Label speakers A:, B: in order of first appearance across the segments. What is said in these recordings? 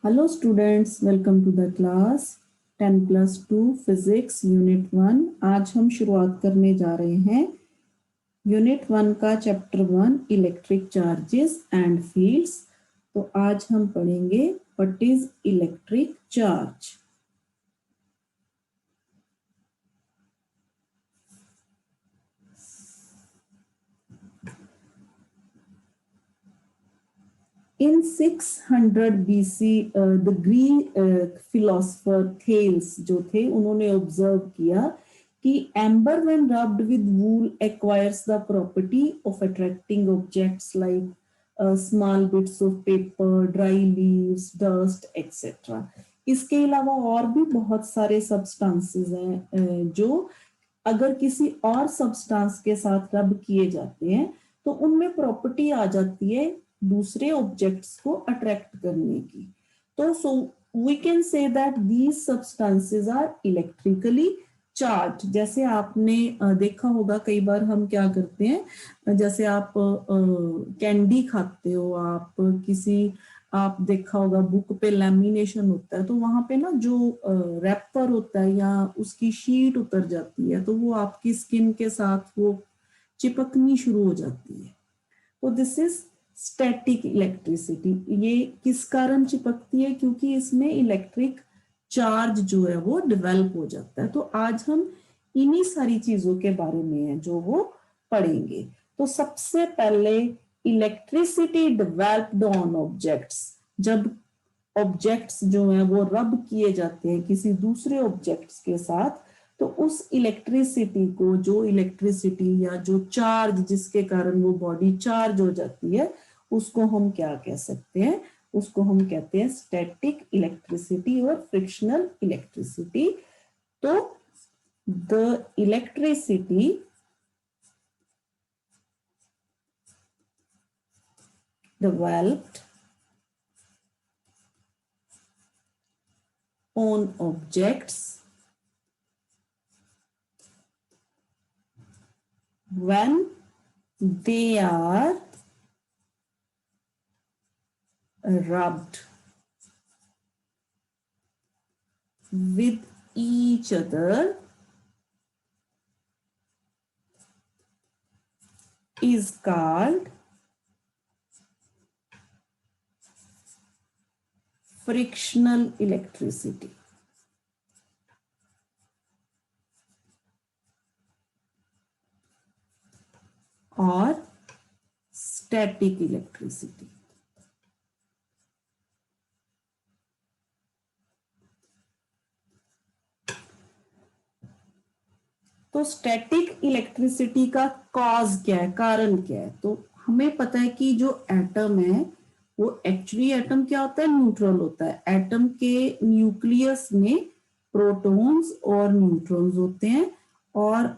A: Hello students, welcome to the class 10+2 physics unit 1। आज हम शुरुआत करने जा रहे हैं यूनिट 1 का chapter 1 electric charges and fields. तो आज हम पढ़ेंगे what is electric charge. In 600 BC the Greek philosopher Thales जो थे उन्होंने ऑब्जर्व किया कि amber when rubbed with wool acquires the property of attracting objects like small bits of paper, dry leaves, dust, etc. इसके अलावा और भी बहुत सारे सब्सटेंसेस हैं जो अगर किसी और सब्सटेंस के साथ रब किए जाते हैं तो उनमें प्रॉपर्टी आ जाती है दूसरे ऑब्जेक्ट्स को अट्रैक्ट करने की। तो so we can say that these substances are electrically charge. जैसे आपने देखा होगा कई बार हम क्या करते हैं, जैसे आप कैंडी खाते हो, आप किसी आप देखा होगा बुक पे लैमिनेशन होता है तो वहां पे ना जो रैपर होता है या उसकी शीट उतर जाती है तो वो आपकी स्किन के साथ वो चिपकनी शुरू हो जाती है। तो दिस इज स्टैटिक इलेक्ट्रिसिटी। ये किस कारण चिपकती है? क्योंकि इसमें इलेक्ट्रिक चार्ज जो है वो डेवलप हो जाता है। तो आज हम इन्हीं सारी चीजों के बारे में है जो वो पढ़ेंगे। तो सबसे पहले इलेक्ट्रिसिटी डेवलप्ड ऑन ऑब्जेक्ट्स। जब ऑब्जेक्ट्स जो हैं वो रब किए जाते हैं किसी दूसरे ऑब्जेक्ट्स के साथ तो उस इलेक्ट्रिसिटी को, जो इलेक्ट्रिसिटी या जो चार्ज जिसके कारण वो बॉडी चार्ज हो जाती है, उसको हम क्या कह सकते हैं? उसको हम कहते हैं स्टैटिक इलेक्ट्रिसिटी और फ्रिक्शनल इलेक्ट्रिसिटी। तो the electricity developed on objects when they are rubbed with each other is called frictional electricity। और स्टैटिक इलेक्ट्रिसिटी। तो स्टैटिक इलेक्ट्रिसिटी का कॉज क्या है, कारण क्या है? तो हमें पता है कि जो एटम है वो एक्चुअली एटम क्या होता है? न्यूट्रल होता है। एटम के न्यूक्लियस में प्रोटॉन्स और न्यूट्रॉन्स होते हैं और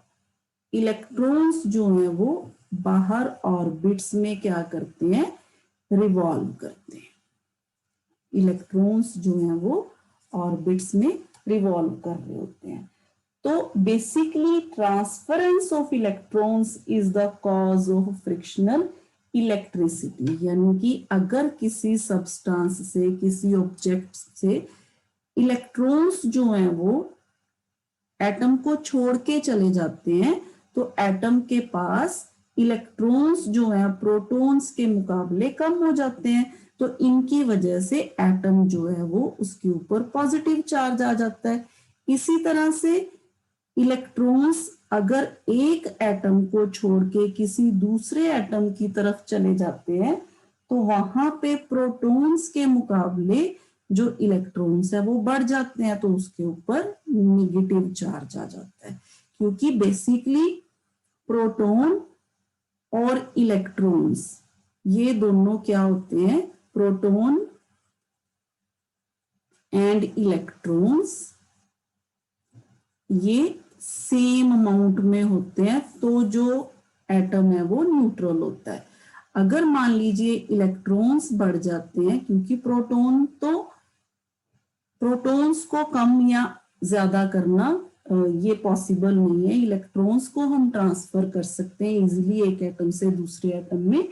A: इलेक्ट्रॉन्स जो हैं वो बाहर ऑर्बिट्स में क्या करते हैं? रिवॉल्व करते हैं। इलेक्ट्रॉन्स जो हैं वो ऑर्बिट्स में रिवॉल्व कर रहे होते हैं। तो basically transference of electrons is the cause of frictional electricity. यानी कि अगर किसी सब्सटेंस से, किसी ऑब्जेक्ट से इलेक्ट्रॉन्स जो हैं वो एटम को छोड़ के चले जाते हैं तो एटम के पास इलेक्ट्रॉन्स जो हैं प्रोटॉन्स के मुकाबले कम हो जाते हैं। तो इनकी वजह से एटम जो है वो उसके ऊपर पॉजिटिव चार्ज आ जाता है। इसी तरह से इलेक्ट्रॉन्स अगर एक एटम को छोड़ के किसी दूसरे एटम की तरफ चले जाते हैं तो वहां पे प्रोटॉन्स के मुकाबले जो इलेक्ट्रॉन्स है वो बढ़ जाते हैं, तो उसके ऊपर नेगेटिव चार्ज आ जाता है। क्योंकि बेसिकली प्रोटॉन और इलेक्ट्रॉन्स ये दोनों क्या होते हैं? प्रोटॉन एंड इलेक्ट्रॉन्स ये सेम अमाउंट में होते हैं तो जो एटम है वो न्यूट्रल होता है। अगर मान लीजिए इलेक्ट्रॉन्स बढ़ जाते हैं, क्योंकि प्रोटॉन्स को कम या ज्यादा करना ये पॉसिबल नहीं है। इलेक्ट्रॉन्स को हम ट्रांसफर कर सकते हैं इजीली एक एटम से दूसरे एटम में,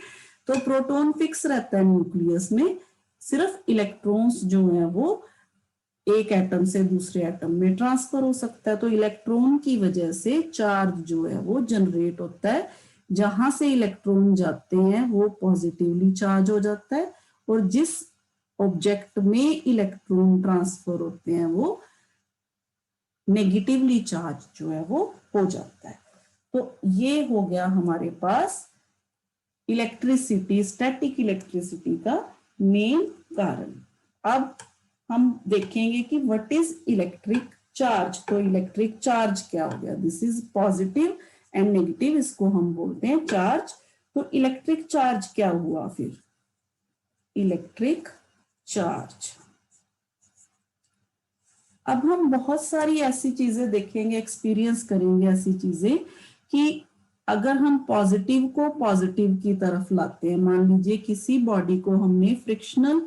A: तो प्रोटॉन फिक्स रहता है न्यूक्लियस में। सिर्फ इलेक्ट्रॉन्स जो है वो एक एटम से दूसरे एटम में ट्रांसफर हो सकता है। तो इलेक्ट्रॉन की वजह से चार्ज जो है वो जनरेट होता है, जहां से इलेक्ट्रॉन जाते हैं वो पॉजिटिवली चार्ज हो जाता है, और जिस ऑब्जेक्ट में इलेक्ट्रॉन ट्रांसफर होते हैं वो नेगेटिवली चार्ज जो है वो हो जाता है। तो ये हो गया हमारे पास इलेक्ट्रिसिटी, स्टैटिक इलेक्ट्रिसिटी का मेन कारण। अब हम देखेंगे कि व्हाट इज इलेक्ट्रिक चार्ज। तो इलेक्ट्रिक चार्ज क्या हो गया, this is positive and negative, इसको हम बोलते हैं चार्ज। तो इलेक्ट्रिक चार्ज क्या हुआ फिर, इलेक्ट्रिक चार्ज। अब हम बहुत सारी ऐसी चीजें देखेंगे, एक्सपीरियंस करेंगे ऐसी चीजें कि अगर हम पॉजिटिव को पॉजिटिव की तरफ लाते हैं, मान लीजिए किसी बॉडी को हमने फ्रिक्शनल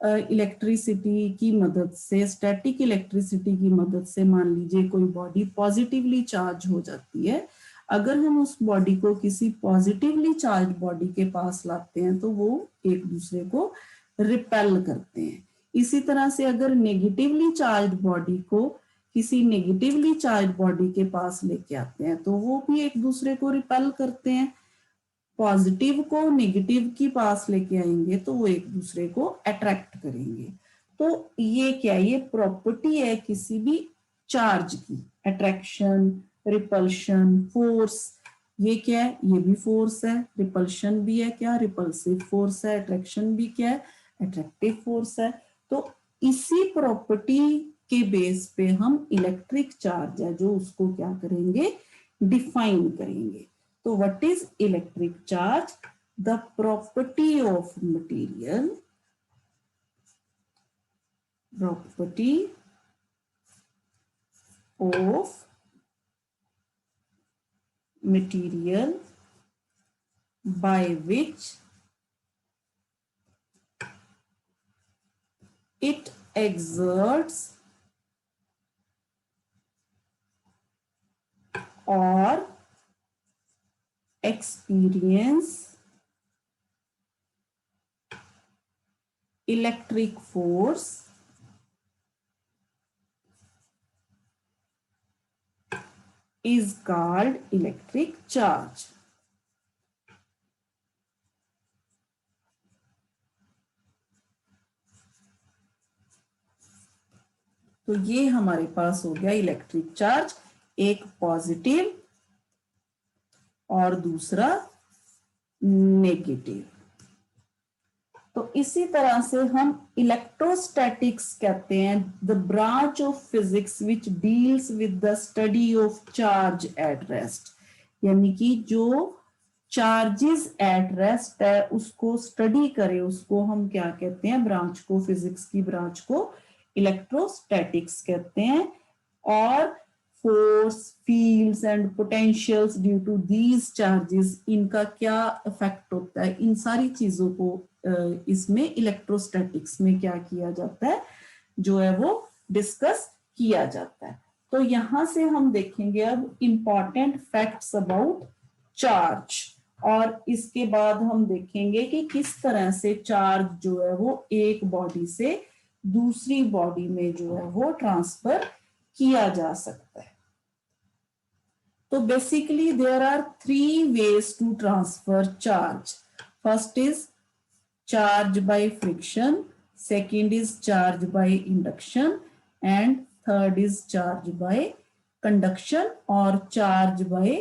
A: इलेक्ट्रिसिटी की मदद से, स्टैटिक इलेक्ट्रिसिटी की मदद से मान लीजिए कोई बॉडी पॉजिटिवली चार्ज हो जाती है, अगर हम उस बॉडी को किसी पॉजिटिवली चार्ज बॉडी के पास लाते हैं तो वो एक दूसरे को रिपेल करते हैं। इसी तरह से अगर नेगेटिवली चार्ज बॉडी को किसी नेगेटिवली चार्ज बॉडी के पास लेके आते हैं तो वो भी एक दूसरे को रिपेल करते हैं। पॉजिटिव को नेगेटिव के पास लेके आएंगे तो वो एक दूसरे को अट्रैक्ट करेंगे। तो ये क्या है, ये प्रॉपर्टी है किसी भी चार्ज की, अट्रैक्शन, रिपल्शन, फोर्स। ये क्या है, ये भी फोर्स है, रिपल्शन भी है क्या, रिपल्सिव फोर्स है, अट्रैक्शन भी क्या है, अट्रैक्टिव फोर्स है। तो इसी प्रॉपर्टी के बेस पे हम इलेक्ट्रिक चार्ज है जो उसको क्या करेंगे, डिफाइन करेंगे। तो what is electric charge, the property of material, property of material by which it exerts or experience electric force is called electric charge. तो ये हमारे पास हो गया इलेक्ट्रिक चार्ज, एक पॉजिटिव और दूसरा नेगेटिव। तो इसी तरह से हम इलेक्ट्रोस्टैटिक्स कहते हैं the branch of physics which deals with the study of charge at rest, यानी कि जो चार्जेस एट रेस्ट है उसको स्टडी करे, उसको हम क्या कहते हैं, ब्रांच को, फिजिक्स की ब्रांच को इलेक्ट्रोस्टैटिक्स कहते हैं। और force, fields and potentials due to these charges, इनका क्या इफेक्ट होता है, इन सारी चीजों को इसमें इलेक्ट्रोस्टैटिक्स में क्या किया जाता है, जो है वो डिस्कस किया जाता है। तो यहां से हम देखेंगे अब इंपॉर्टेंट फैक्ट्स अबाउट चार्ज, और इसके बाद हम देखेंगे कि किस तरह से चार्ज जो है वो एक बॉडी से दूसरी बॉडी में जो है वो ट्रांसफर किया जा सकता है। तो basically there are 3 ways to transfer charge. First is charge by friction, second is charge by induction, and third is charge by conduction or charge by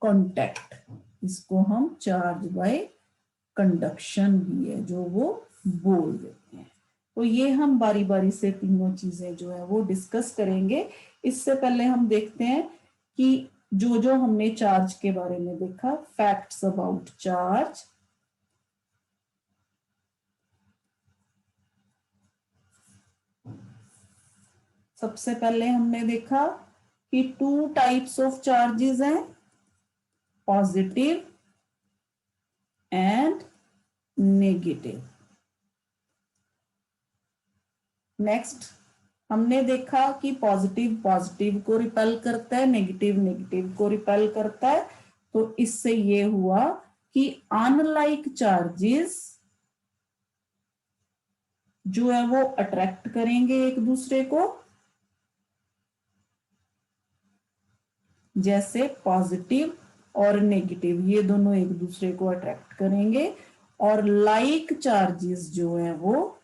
A: contact। इसको हम charge by conduction भी है जो वो बोल देते हैं। तो ये हम बारी बारी से तीनों चीजें जो है वो डिस्कस करेंगे। इससे पहले हम देखते हैं कि जो जो हमने चार्ज के बारे में देखा, फैक्ट्स अबाउट चार्ज। सबसे पहले हमने देखा कि 2 टाइप्स ऑफ चार्जेस हैं, पॉजिटिव एंड नेगेटिव। नेक्स्ट हमने देखा कि पॉजिटिव पॉजिटिव को रिपेल करता है, नेगेटिव नेगेटिव को रिपेल करता है। तो इससे ये हुआ कि अनलाइक चार्जेस जो है वो अट्रैक्ट करेंगे एक दूसरे को, जैसे पॉजिटिव और नेगेटिव, ये दोनों एक दूसरे को अट्रैक्ट करेंगे। और लाइक चार्जेस जो है वो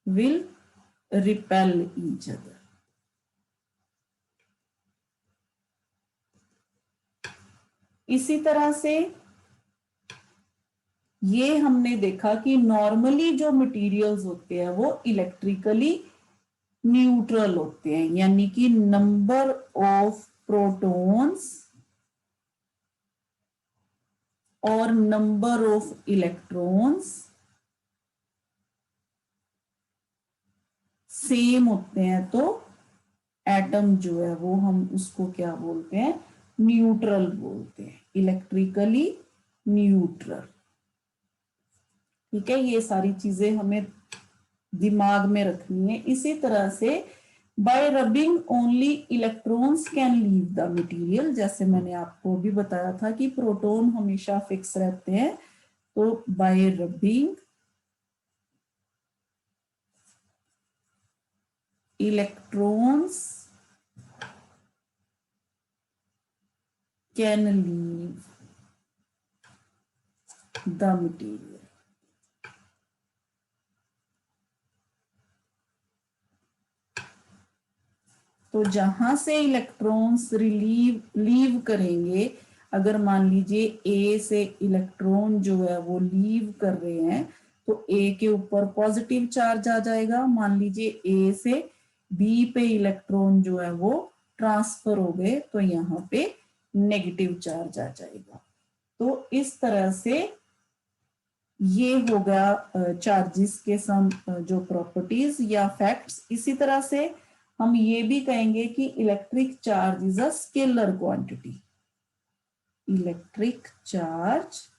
A: विल रिपेल ईच अदर। इसी तरह से ये हमने देखा कि नॉर्मली जो मटेरियल्स होते हैं वो इलेक्ट्रिकली न्यूट्रल होते हैं, यानी कि नंबर ऑफ प्रोटॉन्स और नंबर ऑफ इलेक्ट्रॉन्स सेम होते हैं, तो एटम जो है वो हम उसको क्या बोलते हैं, न्यूट्रल बोलते हैं, इलेक्ट्रिकली न्यूट्रल। ठीक है, ये सारी चीजें हमें दिमाग में रखनी है। इसी तरह से bye rubbing only electrons can leave the material, जैसे मैंने आपको भी बताया था कि प्रोटॉन हमेशा फिक्स रहते हैं, तो bye rubbing electrons can leave the material. तो जहां से इलेक्ट्रॉन्स लीव करेंगे, अगर मान लीजिए ए से इलेक्ट्रॉन जो है वो लीव कर रहे हैं, तो ए के ऊपर पॉजिटिव चार्ज आ जाएगा। मान लीजिए ए से बी पे इलेक्ट्रॉन जो है वो ट्रांसफर हो गए, तो यहाँ पे नेगेटिव चार्ज आ जाएगा। तो इस तरह से ये हो गया चार्जेस के सम जो प्रॉपर्टीज या फैक्ट्स। इसी तरह से हम ये भी कहेंगे कि electric charge is a scalar quantity. Electric charge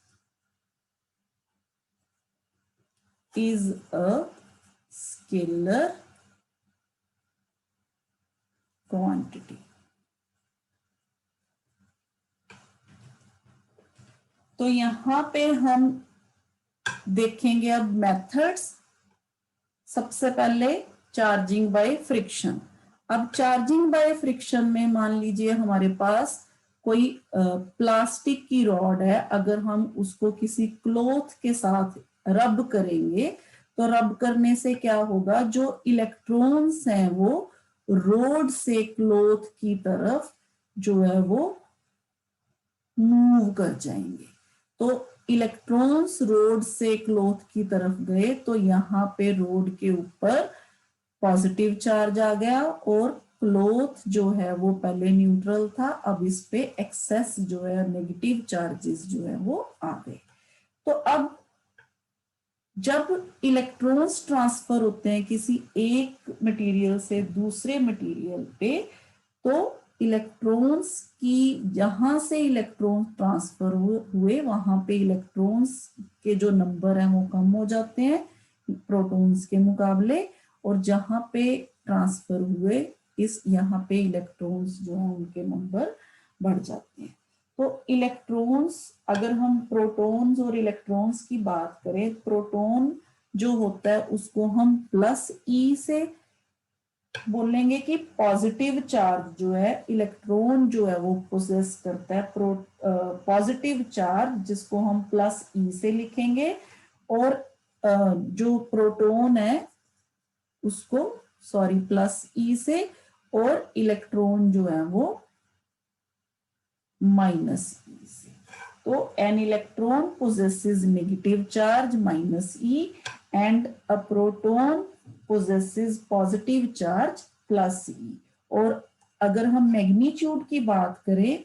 A: is a scalar quantity. तो यहां पे हम देखेंगे अब मेथड्स। सबसे पहले चार्जिंग बाय फ्रिक्शन। अब चार्जिंग बाय फ्रिक्शन में मान लीजिए हमारे पास कोई प्लास्टिक की रॉड है, अगर हम उसको किसी क्लॉथ के साथ रब करेंगे, तो रब करने से क्या होगा, जो इलेक्ट्रॉन्स हैं वो रॉड से क्लॉथ की तरफ जो है वो मूव कर जाएंगे। तो इलेक्ट्रॉन्स रोड से क्लॉथ की तरफ गए, तो यहाँ पे रोड के ऊपर पॉजिटिव चार्ज आ गया, और क्लॉथ जो है वो पहले न्यूट्रल था, अब इस पे एक्सेस जो है नेगेटिव चार्जेस जो है वो आ गए। तो अब जब इलेक्ट्रॉन्स ट्रांसफर होते हैं किसी एक मटेरियल से दूसरे मटेरियल पे, तो इलेक्ट्रॉन्स की जहां से इलेक्ट्रॉन ट्रांसफर हुए वहां पे इलेक्ट्रॉन्स के जो नंबर है वो कम हो जाते हैं प्रोटॉन्स के मुकाबले, और जहां पे ट्रांसफर हुए इस यहाँ पे इलेक्ट्रॉन्स जो है उनके नंबर बढ़ जाते हैं। तो इलेक्ट्रॉन्स, अगर हम प्रोटॉन्स और इलेक्ट्रॉन्स की बात करें, प्रोटॉन जो होता है उसको हम प्लस ई से बोलेंगे कि पॉजिटिव चार्ज जो है इलेक्ट्रॉन जो है वो पोजेस करता है, पॉजिटिव चार्ज जिसको हम प्लस ई से लिखेंगे, और जो प्रोटॉन है उसको प्लस ई से, और इलेक्ट्रॉन जो है वो माइनस ई से। तो an electron possesses negative charge minus E and a proton possesses positive charge plus E। और अगर हम मैग्नीट्यूड की बात करें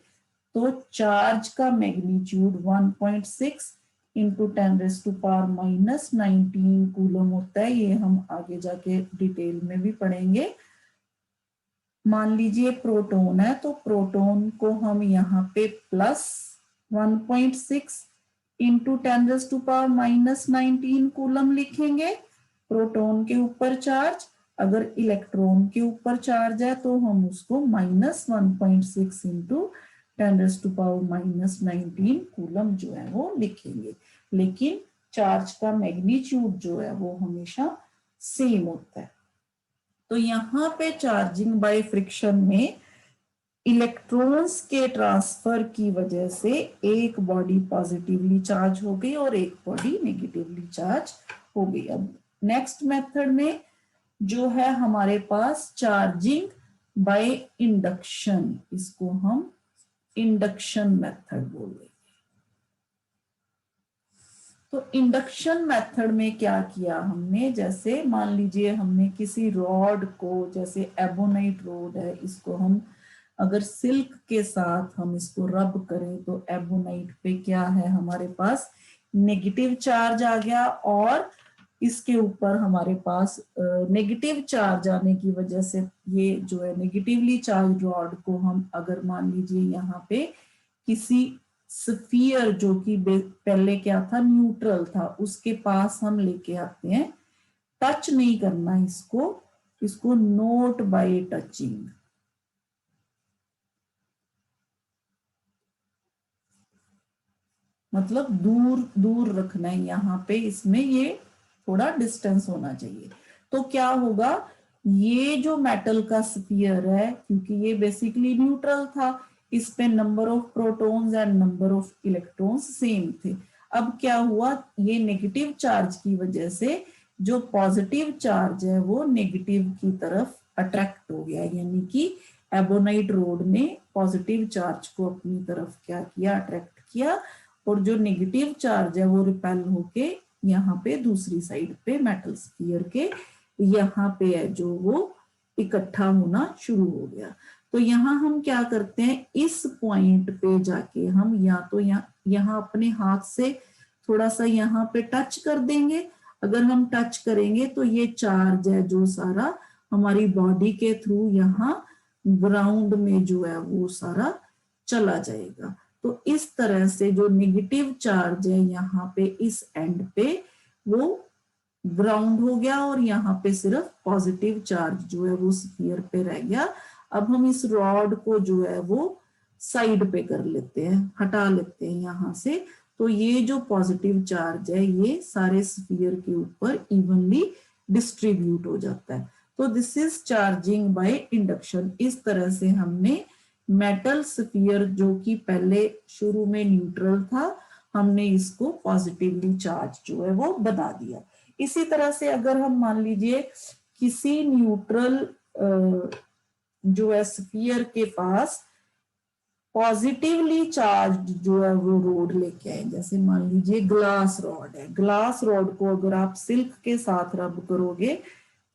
A: तो चार्ज का मैग्नीट्यूड 1.6 इंटू 10⁻⁻⁻19 कूलम होता है। ये हम आगे जाके डिटेल में भी पढ़ेंगे। मान लीजिए प्रोटॉन है, तो प्रोटॉन को हम यहाँ पे प्लस 1.6 इंटू 10⁻⁻19 कूलम लिखेंगे प्रोटॉन के ऊपर चार्ज। अगर इलेक्ट्रॉन के ऊपर चार्ज है तो हम उसको -1.6 इंटू 10⁻⁻19 कूलम जो है वो लिखेंगे। लेकिन चार्ज का मैग्नीट्यूड जो है वो हमेशा सेम होता है। तो यहाँ पे चार्जिंग बाय फ्रिक्शन में इलेक्ट्रॉन्स के ट्रांसफर की वजह से एक बॉडी पॉजिटिवली चार्ज हो गई और एक बॉडी नेगेटिवली चार्ज हो गई। अब नेक्स्ट मेथड में जो है हमारे पास चार्जिंग बाय इंडक्शन, इसको हम इंडक्शन मेथड बोल रहे हैं। तो इंडक्शन मेथड में क्या किया हमने, जैसे मान लीजिए हमने किसी रॉड को, जैसे एबोनाइट रॉड है, इसको हम अगर सिल्क के साथ हम इसको रब करें तो एबोनाइट पे क्या है हमारे पास नेगेटिव चार्ज आ गया, और इसके ऊपर हमारे पास नेगेटिव चार्ज आने की वजह से ये जो है नेगेटिवली चार्ज रॉड को हम अगर मान लीजिए यहाँ पे किसी स्फीयर जो कि पहले क्या था न्यूट्रल था उसके पास हम लेके आते हैं, टच नहीं करना इसको नोट बाय टचिंग, मतलब दूर दूर रखना है यहाँ पे, इसमें ये थोड़ा डिस्टेंस होना चाहिए। तो क्या होगा, ये जो मेटल का स्फीयर है क्योंकि ये बेसिकली न्यूट्रल था, इस पे number of protons and number of electrons same थे। अब क्या हुआ, ये नेगेटिव चार्ज की वजह से जो पॉजिटिव चार्ज है वो नेगेटिव की तरफ अट्रैक्ट हो गया, यानी कि एबोनाइट रोड ने पॉजिटिव चार्ज को अपनी तरफ क्या किया, अट्रैक्ट किया, और जो नेगेटिव चार्ज है वो रिपेल होके यहाँ पे दूसरी साइड पे मेटल स्फीयर के यहाँ पे है जो वो इकट्ठा होना शुरू हो गया। तो यहाँ हम क्या करते हैं, इस पॉइंट पे जाके हम या तो यहाँ अपने हाथ से थोड़ा सा यहाँ पे टच कर देंगे। अगर हम टच करेंगे तो ये चार्ज है जो सारा हमारी बॉडी के थ्रू यहाँ ग्राउंड में जो है वो सारा चला जाएगा। तो इस तरह से जो नेगेटिव चार्ज है यहाँ पे इस एंड पे वो ग्राउंड हो गया, और यहाँ पे सिर्फ पॉजिटिव चार्ज जो है वो स्फीयर पे रह गया। अब हम इस रॉड को जो है वो साइड पे कर लेते हैं, हटा लेते हैं यहाँ से। तो ये जो पॉजिटिव चार्ज है ये सारे स्फीयर के ऊपर इवनली डिस्ट्रीब्यूट हो जाता है। तो this is charging by induction. इस तरह से हमने मेटल स्फीयर जो कि पहले शुरू में न्यूट्रल था, हमने इसको पॉजिटिवली चार्ज जो है वो बना दिया। इसी तरह से अगर हम मान लीजिए किसी न्यूट्रल जो है स्फीयर के पास पॉजिटिवली चार्ज जो है वो रोड लेके आए, जैसे मान लीजिए ग्लास रॉड है, ग्लास रॉड को अगर आप सिल्क के साथ रब करोगे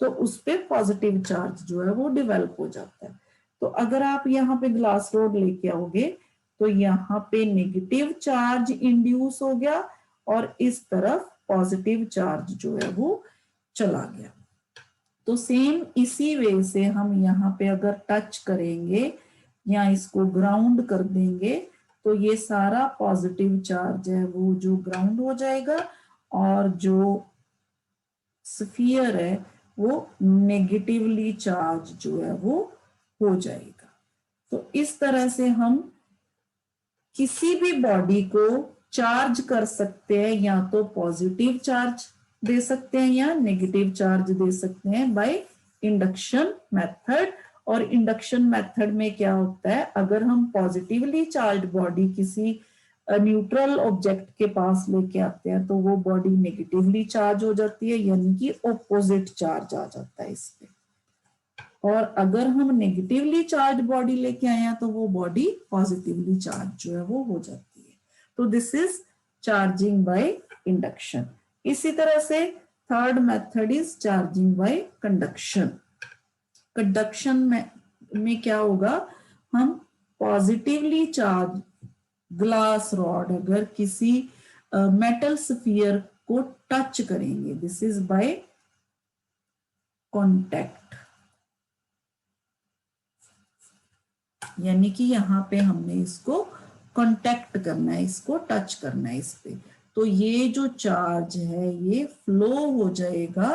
A: तो उस पर पॉजिटिव चार्ज जो है वो डेवलप हो जाता है। तो अगर आप यहाँ पे ग्लास रॉड लेके आओगे तो यहाँ पे नेगेटिव चार्ज इंड्यूस हो गया और इस तरफ पॉजिटिव चार्ज जो है वो चला गया। तो सेम इसी वे से हम यहाँ पे अगर टच करेंगे या इसको ग्राउंड कर देंगे तो ये सारा पॉजिटिव चार्ज है वो जो ग्राउंड हो जाएगा, और जो स्फीयर है वो नेगेटिवली चार्ज जो है वो हो जाएगा। तो इस तरह से हम किसी भी बॉडी को चार्ज कर सकते हैं, या तो पॉजिटिव चार्ज दे सकते हैं या नेगेटिव चार्ज दे सकते हैं बाय इंडक्शन मेथड। और इंडक्शन मेथड में क्या होता है, अगर हम पॉजिटिवली चार्ज बॉडी किसी न्यूट्रल ऑब्जेक्ट के पास लेके आते हैं तो वो बॉडी नेगेटिवली चार्ज हो जाती है, यानी कि ऑपोजिट चार्ज आ जाता है इस पे। और अगर हम नेगेटिवली चार्ज बॉडी लेके आए हैं तो वो बॉडी पॉजिटिवली चार्ज जो है वो हो जाती है। तो this is charging by induction. इसी तरह से third method is charging by conduction. Conduction में क्या होगा, हम पॉजिटिवली चार्ज ग्लास रॉड अगर किसी मेटल स्फीयर को टच करेंगे, दिस इज बाय कॉन्टैक्ट, यानी कि यहाँ पे हमने इसको कांटेक्ट करना है, इसको टच करना है इस पे, तो ये जो चार्ज है ये फ्लो हो जाएगा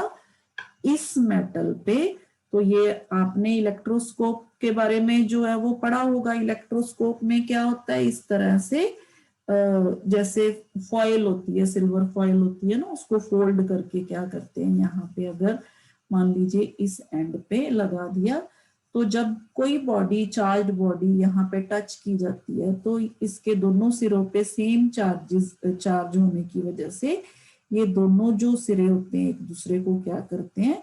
A: इस मेटल पे। तो ये आपने इलेक्ट्रोस्कोप के बारे में जो है वो पढ़ा होगा, इलेक्ट्रोस्कोप में क्या होता है, इस तरह से जैसे फॉयल होती है, सिल्वर फॉयल होती है ना, उसको फोल्ड करके क्या करते हैं, यहाँ पे अगर मान लीजिए इस एंड पे लगा दिया, तो जब कोई बॉडी, चार्ज बॉडी यहाँ पे टच की जाती है तो इसके दोनों सिरों पे सेम चार्ज होने की वजह से ये दोनों जो सिरे होते हैं एक दूसरे को क्या करते हैं,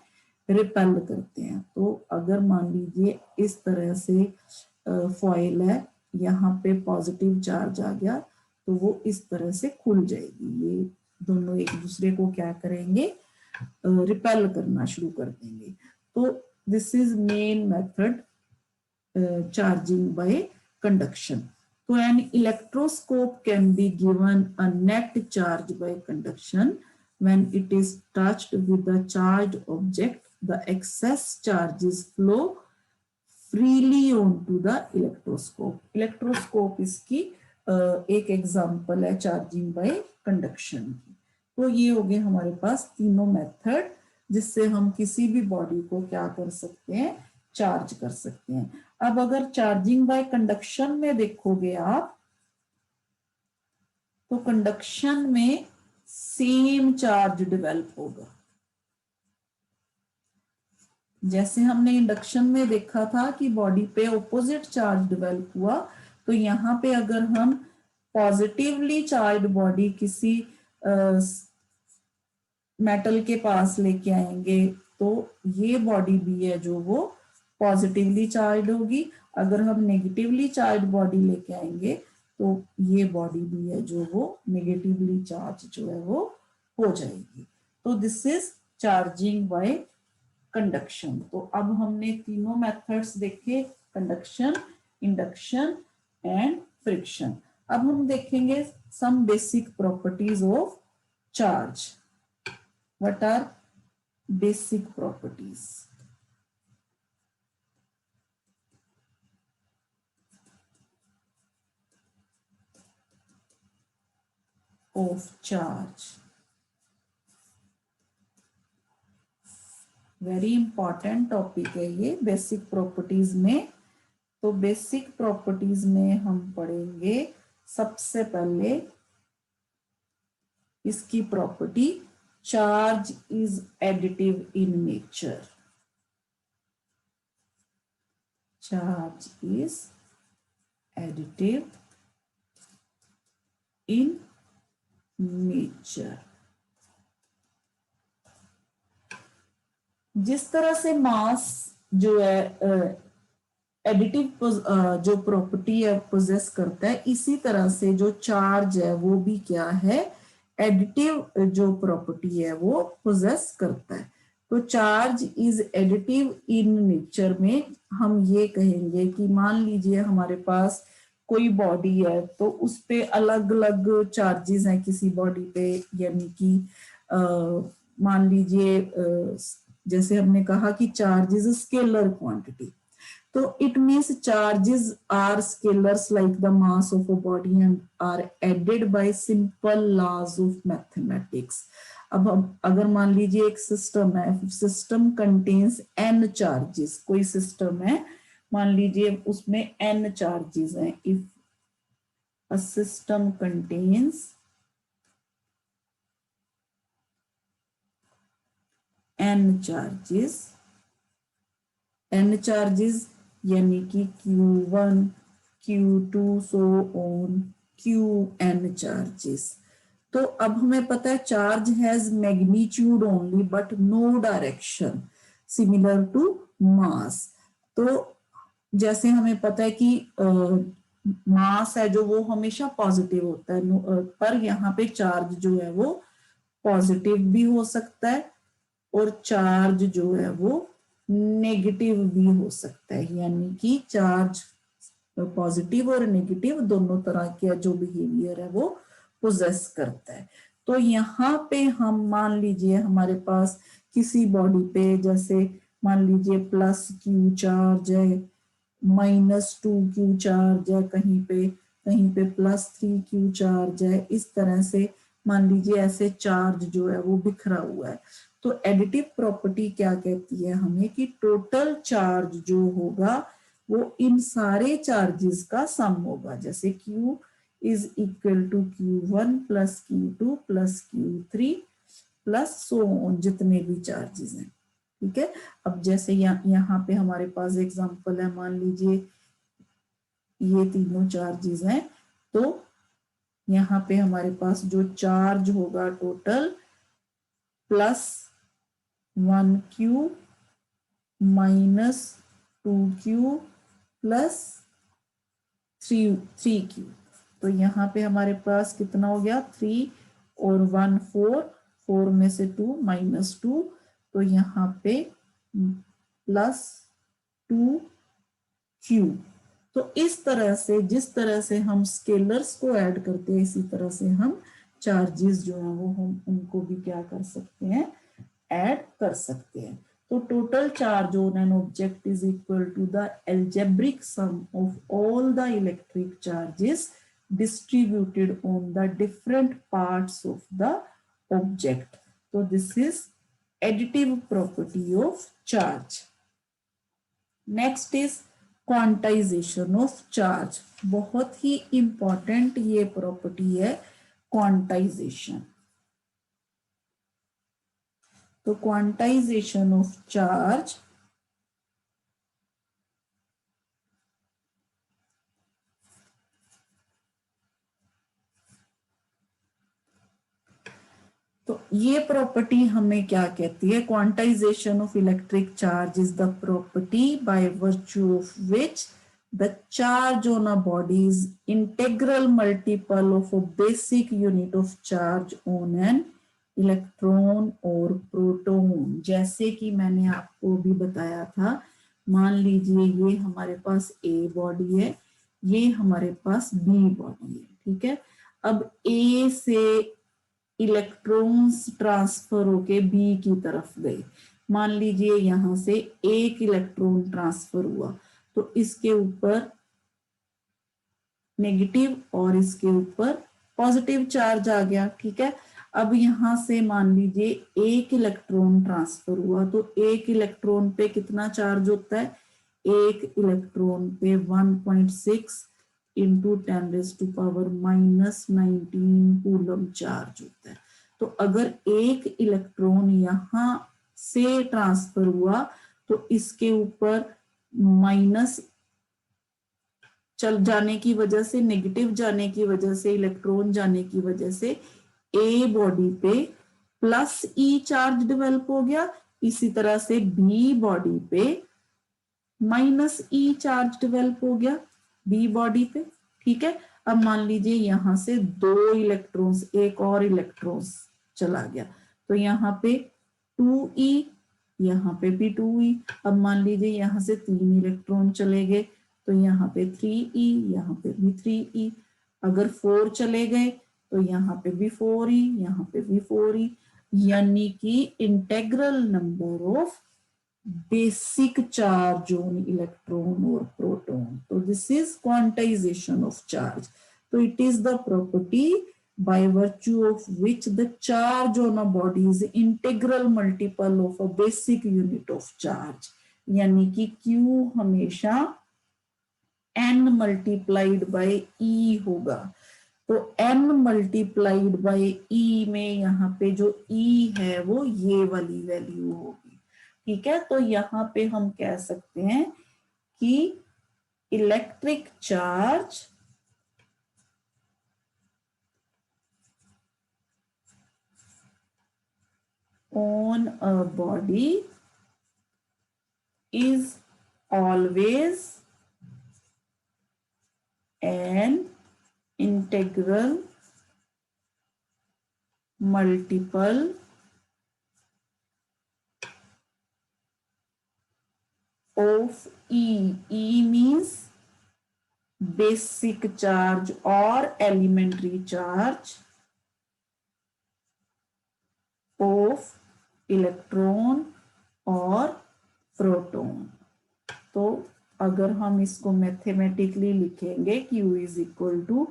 A: रिपेल करते हैं। तो अगर मान लीजिए इस तरह से फॉइल है, यहाँ पे पॉजिटिव चार्ज आ गया तो वो इस तरह से खुल जाएगी, ये दोनों एक दूसरे को क्या करेंगे, रिपेल करना शुरू कर देंगे। तो this is main method charging by conduction. तो an electroscope can be given a net charge by conduction when it is touched with a charged object, the excess charges flow freely onto the electroscope. Electroscope इसकी एक example है charging by conduction की। तो ये हो गए हमारे पास तीनों मेथड जिससे हम किसी भी बॉडी को क्या कर सकते हैं, चार्ज कर सकते हैं। अब अगर चार्जिंग बाय कंडक्शन में देखोगे आप, तो कंडक्शन में सेम चार्ज डेवलप होगा। जैसे हमने इंडक्शन में देखा था कि बॉडी पे ऑपोजिट चार्ज डेवलप हुआ, तो यहाँ पे अगर हम पॉजिटिवली चार्ज बॉडी किसी मेटल के पास लेके आएंगे तो ये बॉडी भी है जो वो पॉजिटिवली चार्ज होगी। अगर हम नेगेटिवली चार्ज बॉडी लेके आएंगे तो ये बॉडी भी है जो वो नेगेटिवली चार्ज जो है वो हो जाएगी। तो this is charging by conduction. तो अब हमने तीनों मेथड्स देखे, कंडक्शन, इंडक्शन एंड फ्रिक्शन। अब हम देखेंगे some basic properties of charge. What are basic properties of charge? Very important topic है ये बेसिक प्रॉपर्टीज में। तो बेसिक प्रॉपर्टीज में हम पढ़ेंगे सबसे पहले इसकी property, charge is additive in nature. Charge is additive in nature. जिस तरह से मास जो है एडिटिव जो प्रॉपर्टी है पोजेस करता है, इसी तरह से जो चार्ज है वो भी क्या है, एडिटिव जो प्रॉपर्टी है वो पोजेस करता है। तो charge is additive in nature में हम ये कहेंगे कि मान लीजिए हमारे पास कोई बॉडी है तो उस पे अलग अलग चार्जेस हैं किसी बॉडी पे, यानी कि मान लीजिए जैसे हमने कहा कि चार्ज इज स्केलर क्वांटिटी, तो it means charges are scalars like the mass of a body and are added by simple laws of mathematics. अब हम अगर मान लीजिए एक सिस्टम है, सिस्टम कंटेन्स n चार्जेस, कोई सिस्टम है मान लीजिए उसमें n चार्जेस हैं, if a system contains n charges यानी कि Q1, Q2 so on Qn charges. तो अब हमें पता है charge has magnitude only but no direction similar to mass. तो जैसे हमें पता है कि मास है जो वो हमेशा पॉजिटिव होता है, पर यहाँ पे चार्ज जो है वो पॉजिटिव भी हो सकता है और चार्ज जो है वो नेगेटिव भी हो सकता है, यानी कि चार्ज पॉजिटिव और नेगेटिव दोनों तरह के जो बिहेवियर है वो पोजेस करता है। तो यहाँ पे हम मान लीजिए हमारे पास किसी बॉडी पे जैसे मान लीजिए +Q चार्ज है, -2Q चार्ज है, कहीं पे +3Q चार्ज है, इस तरह से मान लीजिए ऐसे चार्ज जो है वो बिखरा हुआ है। तो एडिटिव प्रॉपर्टी क्या कहती है हमें कि टोटल चार्ज जो होगा वो इन सारे चार्जेस का सम होगा। जैसे Q is equal to Q1 plus Q2 plus Q3 plus so on, जितने भी चार्जेस हैं, ठीक है। अब जैसे यहाँ पे हमारे पास एग्जांपल है, मान लीजिए ये तीनों चार्जेस हैं, तो यहाँ पे हमारे पास जो चार्ज होगा total plus 1Q minus 2Q plus 3Q, तो यहाँ पे हमारे पास कितना हो गया 3 और 1 4, 4 में से 2 माइनस 2, तो यहाँ पे प्लस 2Q। तो इस तरह से, जिस तरह से हम स्केलर्स को ऐड करते हैं, इसी तरह से हम चार्जेस जो है वो हम उनको भी क्या कर सकते हैं, ऐड कर सकते हैं। तो total charge on an object is equal to the algebraic sum of all the electric charges distributed on the different parts of the object. So this is additive property of charge. Next is quantization of charge. बहुत ही important ये property है quantization. तो quantization of charge तो ये property हमें क्या कहती है, quantization of electric charge is the property by virtue of which the charge on a body is integral multiple of a basic unit of charge on an electron और proton. जैसे कि मैंने आपको भी बताया था, मान लीजिए ये हमारे पास ए बॉडी है, ये हमारे पास बी बॉडी है, ठीक है। अब ए से इलेक्ट्रॉन्स ट्रांसफर होके बी की तरफ गए, मान लीजिए यहां से एक इलेक्ट्रॉन ट्रांसफर हुआ, तो इसके ऊपर नेगेटिव और इसके ऊपर पॉजिटिव चार्ज आ गया, ठीक है। अब यहां से मान लीजिए एक इलेक्ट्रॉन ट्रांसफर हुआ, तो एक इलेक्ट्रॉन पे कितना चार्ज होता है, एक इलेक्ट्रॉन पे 1.6 इंटू 10⁻⁻19 कूलम चार्ज होता है। तो अगर एक इलेक्ट्रॉन यहां से ट्रांसफर हुआ, तो इसके ऊपर माइनस चल जाने की वजह से, नेगेटिव जाने की वजह से, इलेक्ट्रॉन जाने की वजह से ए बॉडी पे प्लस ई चार्ज डेवलप हो गया, इसी तरह से बी बॉडी पे माइनस ई चार्ज डेवलप हो गया बी बॉडी पे, ठीक है। अब मान लीजिए यहां से दो इलेक्ट्रॉन्स, एक और इलेक्ट्रॉन्स चला गया, तो यहाँ पे 2e, यहाँ पे भी 2e। अब मान लीजिए यहां से 3 इलेक्ट्रॉन चले गए, तो यहाँ पे 3e, यहाँ पे भी 3e। अगर 4 चले गए, तो यहाँ पे भी 4e, यहाँ पे भी 4e, यानी कि integral number of basic charge on electron और प्रोटॉन। तो this is quantization of charge. तो it is the property by virtue of which the charge on a body is integral multiple of a basic unit of charge, यानी कि Q हमेशा n multiplied by E होगा। तो n multiplied by E में यहाँ पे जो E है वो ये वाली वैल्यू होगी, ठीक है। तो यहाँ पे हम कह सकते हैं कि electric charge on a body is always an integral multiple of E. E means basic charge or elementary charge of electron और प्रोटॉन। तो अगर हम इसको मैथमेटिकली लिखेंगे, Q is equal to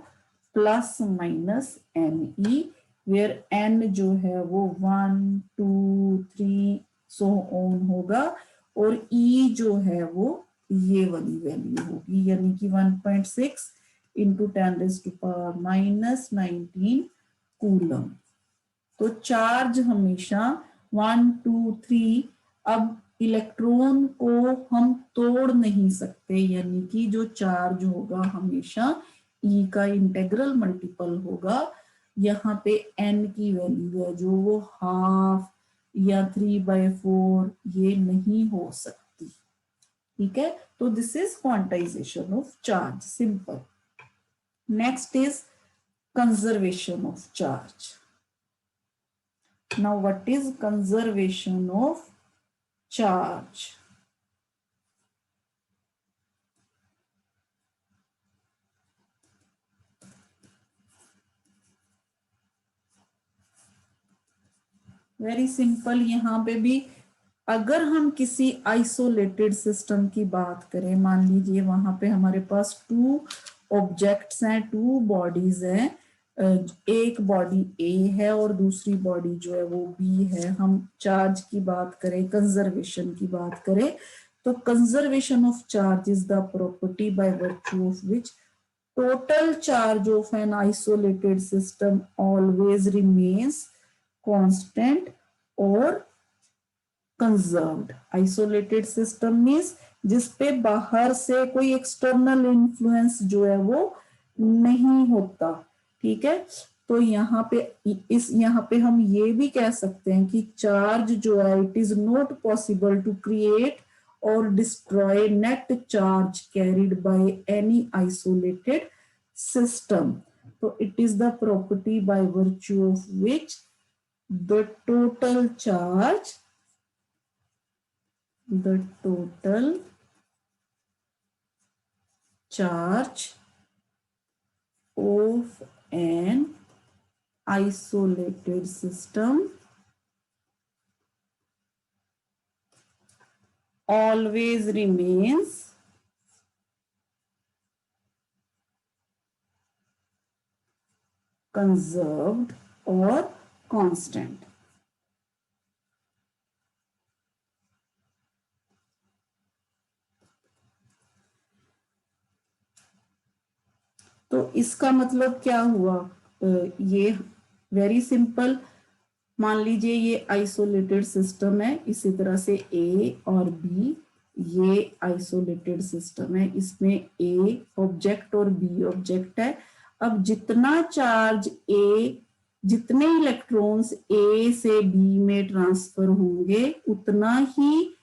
A: plus minus NE, where N जो है वो 1 2 3 so on होगा, और E जो है वो ये वाली वैल्यू होगी, यानी कि 1.6 इंटू 10⁻⁻19 कूलम। तो चार्ज हमेशा 1 2 3, अब इलेक्ट्रॉन को हम तोड़ नहीं सकते, यानी कि जो चार्ज होगा हमेशा E का इंटेग्रल मल्टीपल होगा। यहाँ पे n की वैल्यू है जो वो हाफ या 3/4 ये नहीं हो सकती, ठीक है। तो this is quantization of charge, simple. Next is conservation of charge. Now, what is conservation of charge? Very simple। यहाँ पे भी अगर हम किसी आइसोलेटेड सिस्टम की बात करें, मान लीजिए वहां पे हमारे पास 2 ऑब्जेक्ट्स हैं, 2 बॉडीज हैं, एक बॉडी ए है और दूसरी बॉडी जो है वो बी है। हम चार्ज की बात करें, कंजर्वेशन की बात करें, तो conservation of charge is the property by virtue of which total charge of an isolated system always remains constant or conserved। isolated system means जिसपे बाहर से कोई एक्सटर्नल इन्फ्लुएंस जो है वो नहीं होता, ठीक है। तो यहाँ पे हम ये भी कह सकते हैं कि चार्ज जो है it is not possible to create or destroy net charge carried by any isolated system। So it is the property by virtue of which the total charge of an isolated system always remains conserved or constant। तो इसका मतलब क्या हुआ, ये very simple. मान लीजिए ये isolated system है, इसी तरह से ए और बी ये आइसोलेटेड सिस्टम है, इसमें ए ऑब्जेक्ट और बी ऑब्जेक्ट है। अब जितना चार्ज जितने इलेक्ट्रॉन्स ए से बी में ट्रांसफर होंगे उतना ही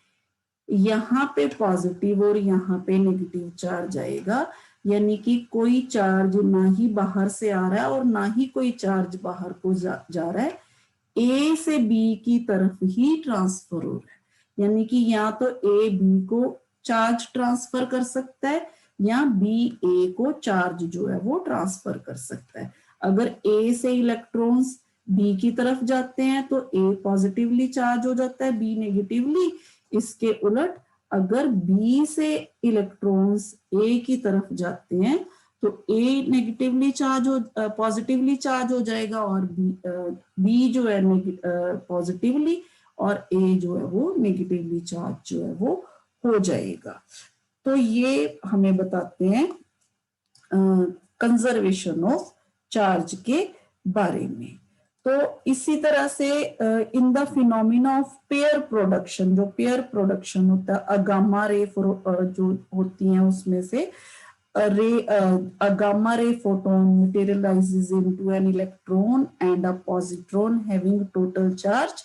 A: यहाँ पे पॉजिटिव और यहाँ पे नेगेटिव चार्ज आएगा। यानी कि कोई चार्ज ना ही बाहर से आ रहा है और ना ही कोई चार्ज बाहर को जा रहा है, ए से बी की तरफ ही ट्रांसफर हो रहा है। यानी कि या तो ए बी को चार्ज ट्रांसफर कर सकता है या बी ए को चार्ज जो है वो ट्रांसफर कर सकता है। अगर ए से इलेक्ट्रॉन्स बी की तरफ जाते हैं तो ए पॉजिटिवली चार्ज हो जाता है, बी नेगेटिवली। इसके उलट अगर बी से इलेक्ट्रॉन्स ए की तरफ जाते हैं तो ए नेगेटिवली चार्ज हो पॉजिटिवली चार्ज हो जाएगा और बी जो है पॉजिटिवली और ए जो है वो नेगेटिवली चार्ज जो है वो हो जाएगा। तो ये हमें बताते हैं कंजर्वेशन ऑफ चार्ज के बारे में। तो इसी तरह से in the phenomena of pair production, जो पेयर प्रोडक्शन होता है गामा रे जो होती हैं उसमें से a gamma ray photon materializes into an electron and a positron having total charge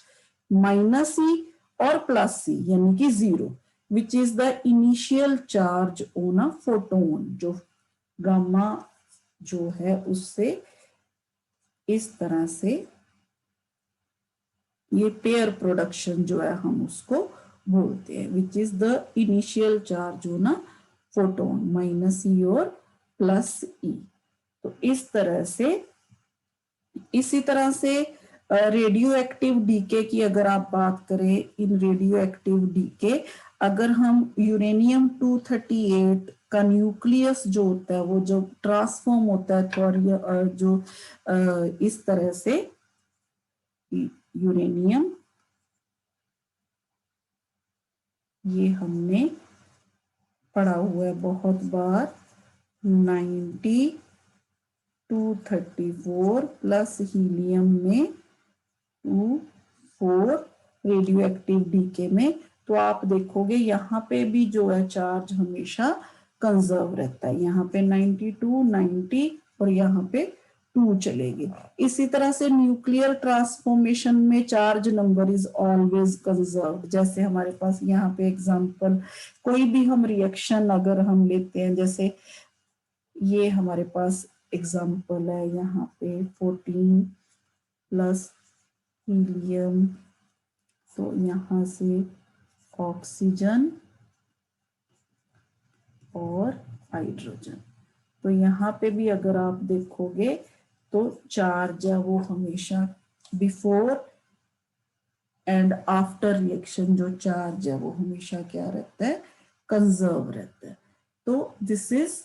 A: minus E or plus C यानी कि 0, which is the initial charge on a photon। जो गामा जो है उससे इस तरह से ये पेयर प्रोडक्शन जो है हम उसको बोलते हैं, which is the initial charge on a photon minus E और प्लस ई। तो इस तरह से इसी तरह से रेडियो एक्टिव डीके की अगर आप बात करें, इन रेडियो एक्टिव डीके अगर हम यूरेनियम 238 का न्यूक्लियस जो होता है वो जो ट्रांसफॉर्म होता है थोड़ा जो इस तरह से यूरेनियम, ये हमने पढ़ा हुआ है बहुत बार, 90 234 प्लस हीलियम में 24 रेडियो एक्टिव डीके में। तो आप देखोगे यहाँ पे भी जो है चार्ज हमेशा कंजर्व रहता है, यहाँ पे 92 90 और यहाँ पे 2 चलेगी। इसी तरह से न्यूक्लियर ट्रांसफॉर्मेशन में charge number is always conserve. जैसे हमारे पास यहाँ पे एग्जांपल, कोई भी हम रिएक्शन अगर हम लेते हैं, जैसे ये हमारे पास एग्जांपल है, यहाँ पे 14 प्लस हीलियम, तो यहाँ से ऑक्सीजन और हाइड्रोजन। तो यहाँ पे भी अगर आप देखोगे तो चार्ज है वो हमेशा बिफोर एंड आफ्टर रिएक्शन जो चार्ज है वो हमेशा क्या रहता है, कंजर्व रहता है। तो this is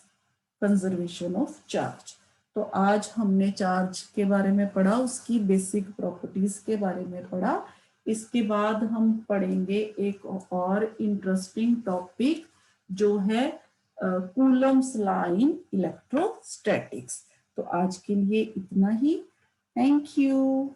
A: conservation of charge. तो आज हमने चार्ज के बारे में पढ़ा, उसकी बेसिक प्रॉपर्टीज के बारे में पढ़ा। इसके बाद हम पढ़ेंगे एक और इंटरेस्टिंग टॉपिक जो है कूलम्स लॉ इन इलेक्ट्रोस्टैटिक्स। तो आज के लिए इतना ही। Thank you.